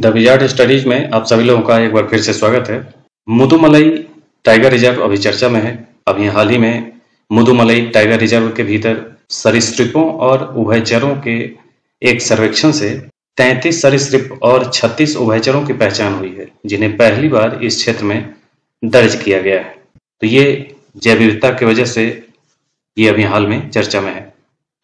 The wizard studies में आप सभी लोगों का एक बार फिर से स्वागत है। मुदुमलई टाइगर रिजर्व अभी चर्चा में है। अभी हाल ही में मुदुमलई टाइगर रिजर्व के भीतर सरीसृपों और उभयचरों के एक सर्वेक्षण से 33 सरीसृप और 36 उभयचरों की पहचान हुई है, जिन्हें पहली बार इस क्षेत्र में दर्ज किया गया है। तो ये जैव विविधता की वजह से ये अभी हाल में चर्चा में है।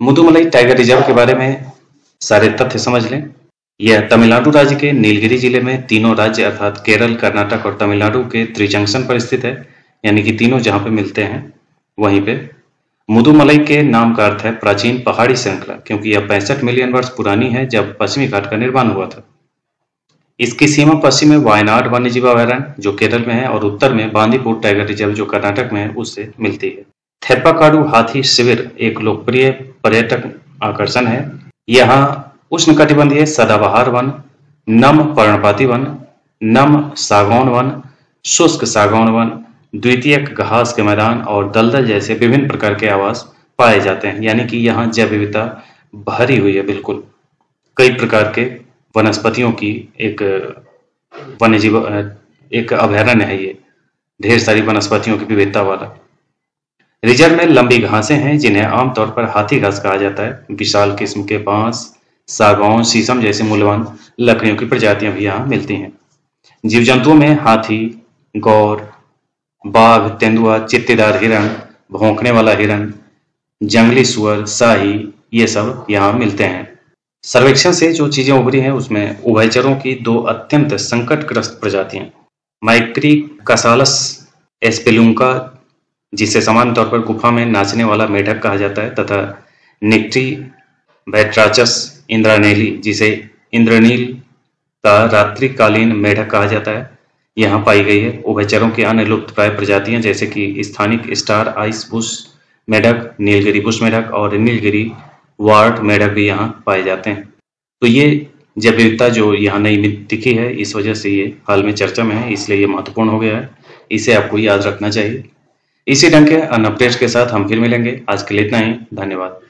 मुदुमलई टाइगर रिजर्व के बारे में सारे तथ्य समझ लें। यह तमिलनाडु राज्य के नीलगिरी जिले में तीनों राज्य अर्थात केरल, कर्नाटक और तमिलनाडु के त्रिजंक्शन पर स्थित है, यानी कि तीनों जहां पे मिलते हैं वहीं पे। मुदुमलई के नाम का अर्थ है प्राचीन पहाड़ी श्रृंखला, क्योंकि यह 65 मिलियन वर्ष पुरानी है जब पश्चिमी घाट का निर्माण हुआ था। इसकी सीमा पश्चिम में वायनाड वन्यजीव अभयारण्य जो केरल में है और उत्तर में बांदीपुर टाइगर रिजर्व जो कर्नाटक में है उससे मिलती है। थेप्पाकाडु हाथी शिविर एक लोकप्रिय पर्यटक आकर्षण है। यहाँ उष्णकटिबंधीय सदाबहार वन, नम पर्णपाती वन, नम सागौन वन, शुष्क सागौन वन, द्वितीयक घास के मैदान और दलदल जैसे विभिन्न प्रकार के आवास पाए जाते हैं। यानी कि यहाँ जैव विविधता भरी हुई है बिल्कुल। कई प्रकार के वनस्पतियों की एक वन्यजीव एक अभयारण्य है ये, ढेर सारी वनस्पतियों की विविधता वाला। रिजर्व में लंबी घासें हैं जिन्हें आमतौर पर हाथी घास कहा जाता है। विशाल किस्म के बांस, सागौन, शीशम जैसे मूल्यवान लकड़ियों की प्रजातियां भी यहाँ मिलती हैं। जीव जंतुओं में हाथी, गौर, बाघ, तेंदुआ, चित्तेदार हिरण, भौंकने वाला हिरण, जंगली सुअर, शाही, ये सब यहाँ मिलते हैं। सर्वेक्षण से जो चीजें उभरी हैं उसमें उभयचरों की दो अत्यंत संकटग्रस्त प्रजातियां, माइक्रीकसालस एस्पेलुंका जिसे सामान्य तौर पर गुफा में नाचने वाला मेढक कहा जाता है, तथा निक्टीबैट्राचस इंद्रानेली जिसे इंद्रनील का रात्रिकालीन मेढक कहा जाता है, यहाँ पाई गई है। उभयचरों की अन्य लुप्तप्राय प्रजातियां जैसे कि स्थानिक स्टार आइस बुश मेढक, नीलगिरी बुश मेढक और नीलगिरी वार्ट मेढक भी यहाँ पाए जाते हैं। तो ये जैव विविधता जो यहाँ नई दिखी है, इस वजह से ये हाल में चर्चा में है, इसलिए ये महत्वपूर्ण हो गया है। इसे आपको याद रखना चाहिए। इसी ढंग के अन्य अपडेट्स के साथ हम फिर मिलेंगे। आज के लिए इतना ही। धन्यवाद।